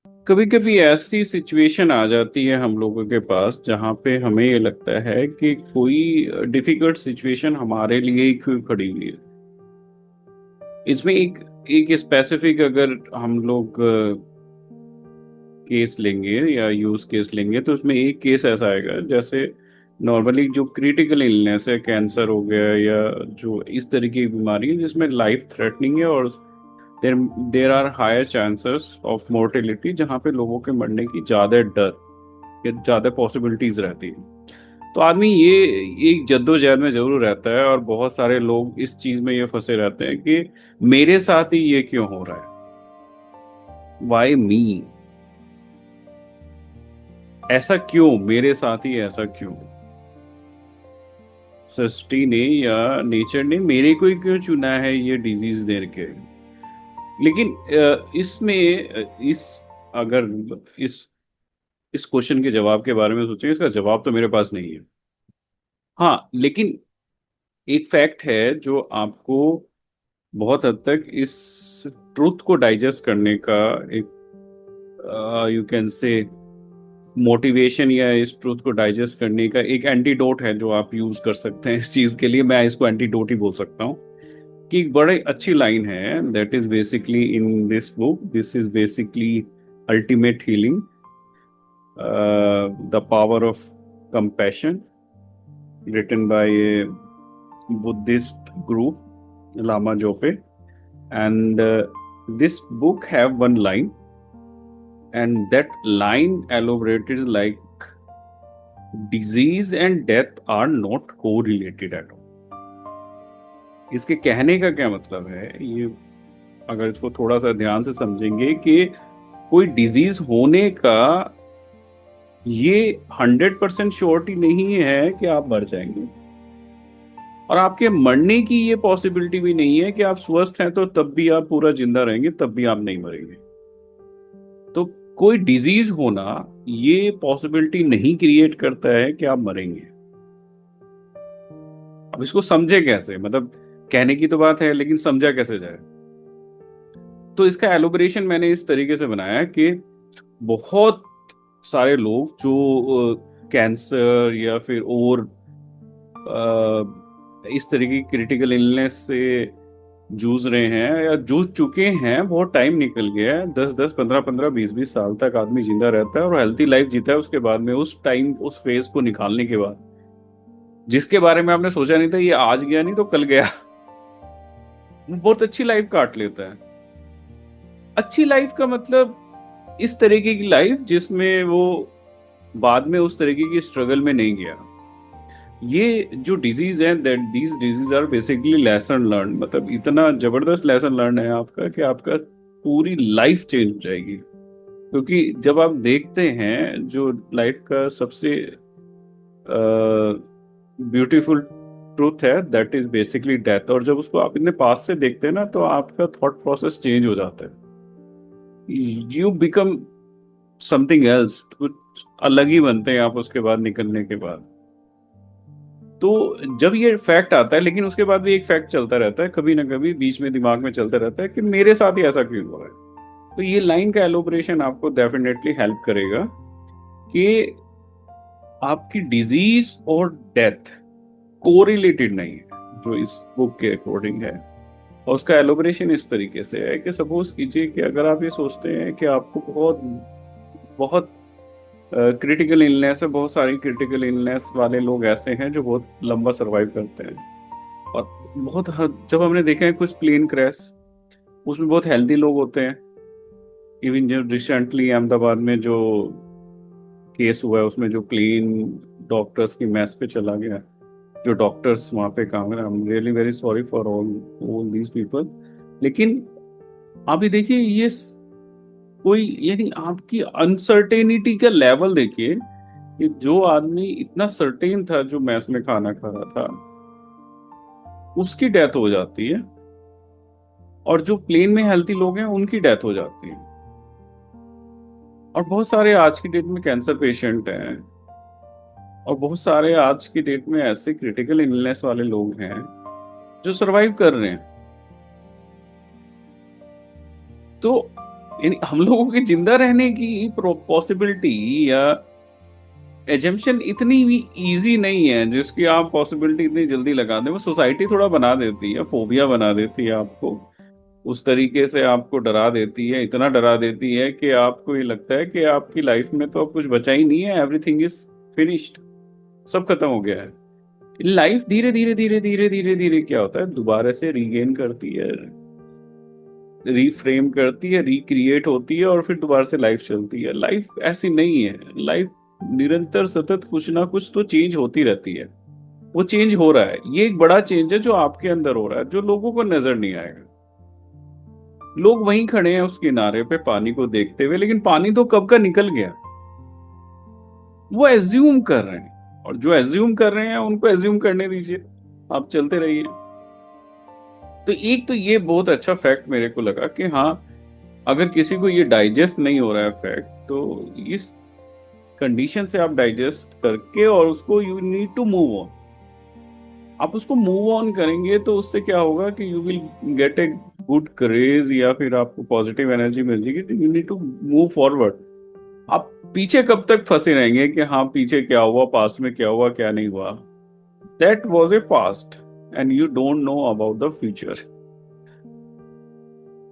कभी कभी ऐसी सिचुएशन आ जाती है हम लोगों के पास जहाँ पे हमें ये लगता है कि कोई डिफिकल्ट सिचुएशन हमारे लिए ही क्यों खड़ी हुई है। इसमें एक एक स्पेसिफिक अगर हम लोग केस लेंगे या यूज केस लेंगे तो उसमें एक केस ऐसा आएगा जैसे नॉर्मली जो क्रिटिकल इलनेस है, कैंसर हो गया या जो इस तरीके की बीमारी है जिसमें लाइफ थ्रेटनिंग है और there there are higher chances of mortality, जहाँ पे लोगों के मरने की ज्यादा डर या ज्यादा पॉसिबिलिटीज रहती है। तो आदमी ये एक जद्दोजहद में जरूर रहता है और बहुत सारे लोग इस चीज में ये फंसे रहते हैं कि मेरे साथ ही ये क्यों हो रहा है, वाई मी, ऐसा क्यों मेरे साथ ही, ऐसा क्यों सृष्टि ने या नेचर ने मेरे को ही क्यों चुना है ये डिजीज दे के। लेकिन इसमें इस अगर इस क्वेश्चन के जवाब के बारे में सोचें, इसका जवाब तो मेरे पास नहीं है। हाँ, लेकिन एक फैक्ट है जो आपको बहुत हद तक इस ट्रूथ को डाइजेस्ट करने का एक, यू कैन से, मोटिवेशन या इस ट्रूथ को डाइजेस्ट करने का एक एंटीडोट है जो आप यूज कर सकते हैं इस चीज के लिए। मैं इसको एंटीडोट ही बोल सकता हूँ कि एक बड़ी अच्छी लाइन है that is basically in this book, this is basically ultimate healing, the power of compassion, written by a Buddhist group, Lama Zope, and this book have one line, and that line elaborated like disease and death are not correlated at all. इसके कहने का क्या मतलब है ये, अगर इसको थोड़ा सा ध्यान से समझेंगे कि कोई डिजीज होने का ये 100% श्योरिटी नहीं है कि आप मर जाएंगे, और आपके मरने की ये पॉसिबिलिटी भी नहीं है कि आप स्वस्थ हैं तो तब भी आप पूरा जिंदा रहेंगे, तब भी आप नहीं मरेंगे। तो कोई डिजीज होना ये पॉसिबिलिटी नहीं क्रिएट करता है कि आप मरेंगे। अब इसको समझे कैसे, मतलब कहने की तो बात है लेकिन समझा कैसे जाए। तो इसका एलोबरेशन मैंने इस तरीके से बनाया कि बहुत सारे लोग जो कैंसर या फिर और इस तरीके की क्रिटिकल इलनेस से जूझ रहे हैं या जूझ चुके हैं, बहुत टाइम निकल गया है, 10-10 15-15 20-20 साल तक आदमी जिंदा रहता है और हेल्थी लाइफ जीता है उसके बाद में, उस टाइम उस फेज को निकालने के बाद जिसके बारे में आपने सोचा नहीं था ये आज गया नहीं तो कल गया, वो बहुत अच्छी लाइफ काट लेता है। अच्छी लाइफ का मतलब इस तरीके की लाइफ जिसमें वो बाद में उस तरीके की स्ट्रगल में नहीं गया। ये जो डिजीज है, that these disease are basically lesson learn, मतलब इतना जबरदस्त लेसन लर्न है आपका कि आपका पूरी लाइफ चेंज हो जाएगी। क्योंकि जब आप देखते हैं जो लाइफ का सबसे ब्यूटीफुल ट्रूथ है दैट इज बेसिकली डेथ, और जब उसको आप इतने पास से देखते हैं ना तो आपका थॉट प्रोसेस चेंज हो जाता है, यू बिकम समथिंग एल्स, कुछ अलग ही बनते हैं आप उसके बाद, निकलने के बाद। तो जब ये फैक्ट आता है, लेकिन उसके बाद भी एक फैक्ट चलता रहता है, कभी ना कभी बीच में दिमाग में चलता रहता है कि मेरे साथ ही ऐसा क्यों हो रहा है। तो ये लाइन का एलोबरेशन आपको डेफिनेटली हेल्प करेगा कि आपकी डिजीज और डेथ कोरिलेटेड नहीं है जो इस बुक के अकॉर्डिंग है। और उसका एलोबरेशन इस तरीके से है कि सपोज कीजिए कि अगर आप ये सोचते हैं कि आपको बहुत बहुत क्रिटिकल इलनेस है, बहुत सारी क्रिटिकल इलनेस वाले लोग ऐसे हैं जो बहुत लंबा सरवाइव करते हैं, और जब हमने देखा है कुछ प्लेन क्रैश, उसमें बहुत हेल्दी लोग होते हैं। इवन जो रिसेंटली अहमदाबाद में जो केस हुआ है उसमें जो प्लेन डॉक्टर्स की मैस पे चला गया, जो डॉक्टर्स वहां पे काम कर, I am really very sorry for all all these people. लेकिन आप ये देखिए ये कोई, यानी आपकी अनसर्टेनिटी का लेवल देखिए कि जो आदमी इतना सर्टेन था जो मैस में खाना खा रहा था उसकी डेथ हो जाती है, और जो प्लेन में हेल्थी लोग हैं उनकी डेथ हो जाती है। और बहुत सारे आज की डेट में कैंसर पेशेंट हैं, और बहुत सारे आज की डेट में ऐसे क्रिटिकल इलनेस वाले लोग हैं जो सरवाइव कर रहे हैं। तो यानी हम लोगों के जिंदा रहने की पॉसिबिलिटी या एजम्पशन इतनी भी इजी नहीं है जिसकी आप पॉसिबिलिटी इतनी जल्दी लगा दें। वो सोसाइटी थोड़ा बना देती है, फोबिया बना देती है आपको, उस तरीके से आपको डरा देती है, इतना डरा देती है कि आपको ये लगता है कि आपकी लाइफ में तो अब कुछ बचा ही नहीं है, एवरीथिंग इज फिनिश्ड, सब खत्म हो गया है। लाइफ धीरे धीरे धीरे धीरे धीरे धीरे क्या होता है, दोबारा से रीगेन करती है, रीफ्रेम करती है, रिक्रिएट होती है और फिर दोबारा से लाइफ चलती है। लाइफ ऐसी नहीं है, लाइफ निरंतर सतत कुछ ना कुछ तो चेंज होती रहती है। वो चेंज हो रहा है, ये एक बड़ा चेंज है जो आपके अंदर हो रहा है, जो लोगों को नजर नहीं आएगा। लोग वहीं खड़े हैं उस किनारे पे पानी को देखते हुए, लेकिन पानी तो कब का निकल गया। वो एज्यूम कर रहे हैं, और जो एज्यूम कर रहे हैं उनको एज्यूम करने दीजिए, आप चलते रहिए। तो एक तो ये बहुत अच्छा फैक्ट मेरे को लगा कि हाँ, अगर किसी को ये डाइजेस्ट नहीं हो रहा है फैक्ट, तो इस कंडीशन से आप डाइजेस्ट करके और उसको you need to move on, आप उसको मूव ऑन करेंगे तो उससे क्या होगा कि you will get a good courage, या फिर आपको पॉजिटिव एनर्जी मिल जाएगी, तो you need to move forward. आप पीछे कब तक फंसे रहेंगे कि हाँ पीछे क्या हुआ, पास्ट में क्या हुआ, क्या नहीं हुआ। That was a past and you don't know about the future.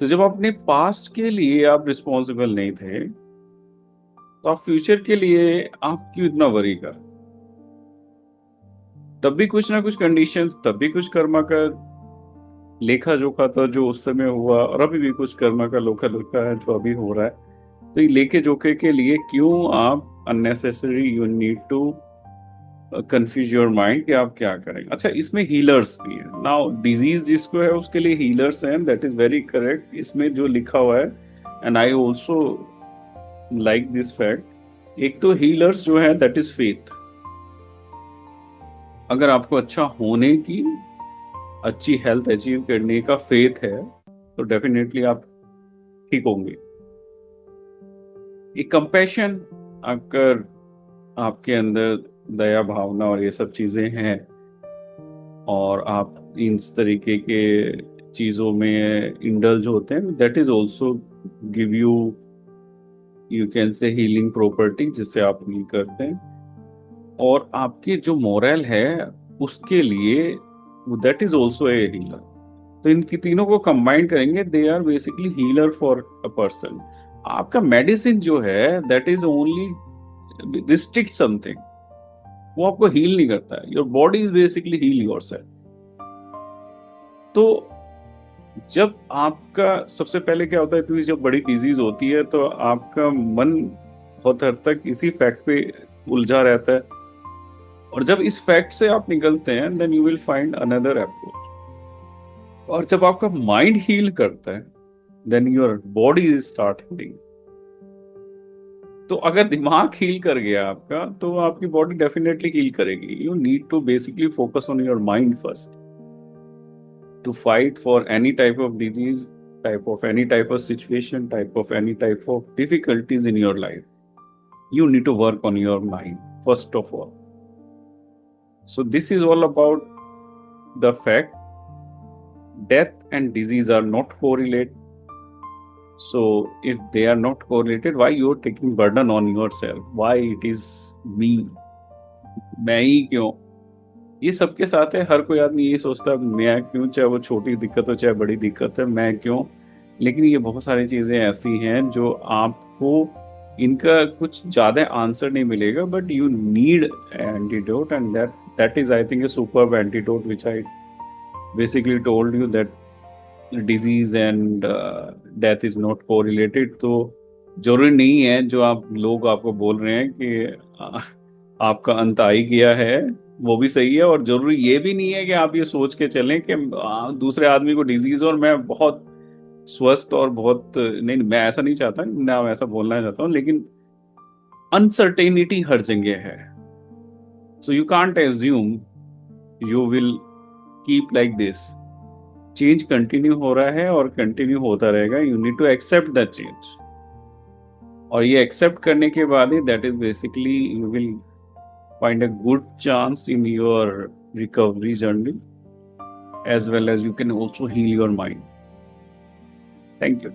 तो जब अपने पास्ट के लिए आप रिस्पॉन्सिबल नहीं थे, तो आप फ्यूचर के लिए आप क्यों इतना वरी कर। तब भी कुछ ना कुछ कंडीशंस, तब भी कुछ कर्मा का लेखा जोखा था जो उस समय हुआ, और अभी भी कुछ कर्मा का लोखा जोखा है जो अभी हो रहा है। तो ये लेखे जोखे के लिए क्यों आप unnecessary you need to confuse your mind कि आप क्या करें। अच्छा, इसमें हीलर्स भी है। नाउ डिजीज जिसको है उसके लिए हीलर्स हैं, दैट इज वेरी करेक्ट इसमें जो लिखा हुआ है, and I also like this fact. एक तो हीलर्स जो है दैट इज फेथ। अगर आपको अच्छा होने की, अच्छी हेल्थ अचीव करने का फेथ है, तो डेफिनेटली आप ठीक होंगे। एक कंपैशन, अगर आपके अंदर दया भावना और ये सब चीजें हैं, और आप इन तरीके के चीजों में इंडल्ज होते हैं, that is also give you, you can say healing property, जिससे आप हील करते हैं। और आपकी जो मोरल है उसके लिए, that is also a healer. तो इनकी तीनों को कंबाइन करेंगे, they are basically healer for a person. आपका मेडिसिन जो है that is only restrict something, वो आपको हील नहीं करता है। Your body is basically heal yourself. तो जब आपका सबसे पहले क्या होता है, क्योंकि जब बड़ी डिजीज होती है तो आपका मन बहुत हद तक इसी फैक्ट पे उलझा रहता है, और जब इस फैक्ट से आप निकलते हैं then you will find another approach. और जब आपका माइंड हील करता है then your body start healing. तो अगर दिमाग हील कर गया आपका, तो आपकी बॉडी डेफिनेटली हील करेगी। You need to basically focus on your mind first to fight for any type of disease, type of any type of situation, type of any type of difficulties in your life. You need to work on your mind first of all. So this is all about the fact death and disease are not correlated. So if they are not correlated, why you are taking burden on yourself? Why it is me? मैं ही क्यों? ये सबके साथ है। हर कोई आदमी ये सोचता है मैं क्यों, चाहे वो छोटी दिक्कत हो चाहे बड़ी दिक्कत है, मैं क्यों। लेकिन ये बहुत सारी चीजें ऐसी हैं जो आपको इनका कुछ ज्यादा आंसर नहीं मिलेगा, but you need antidote, and that is I think A superb antidote which I basically told you that disease and death is not correlated. तो जरूरी नहीं है जो आप लोग आपको बोल रहे हैं कि आपका अंत आ ही गया है, वो भी सही है। और जरूरी ये भी नहीं है कि आप ये सोच के चलें कि दूसरे आदमी को डिजीज और मैं बहुत स्वस्थ और बहुत नहीं, मैं ऐसा नहीं चाहता, मैं ऐसा बोलना चाहता हूँ। लेकिन अनसर्टेनिटी हर जगह है, so you can't assume you will keep like this. Change continue हो रहा है और कंटिन्यू होता रहेगा। You need to accept the change, और ये एक्सेप्ट करने के बाद ही that is basically you will find a good chance in your recovery journey, as well as you can also heal your mind. Thank you.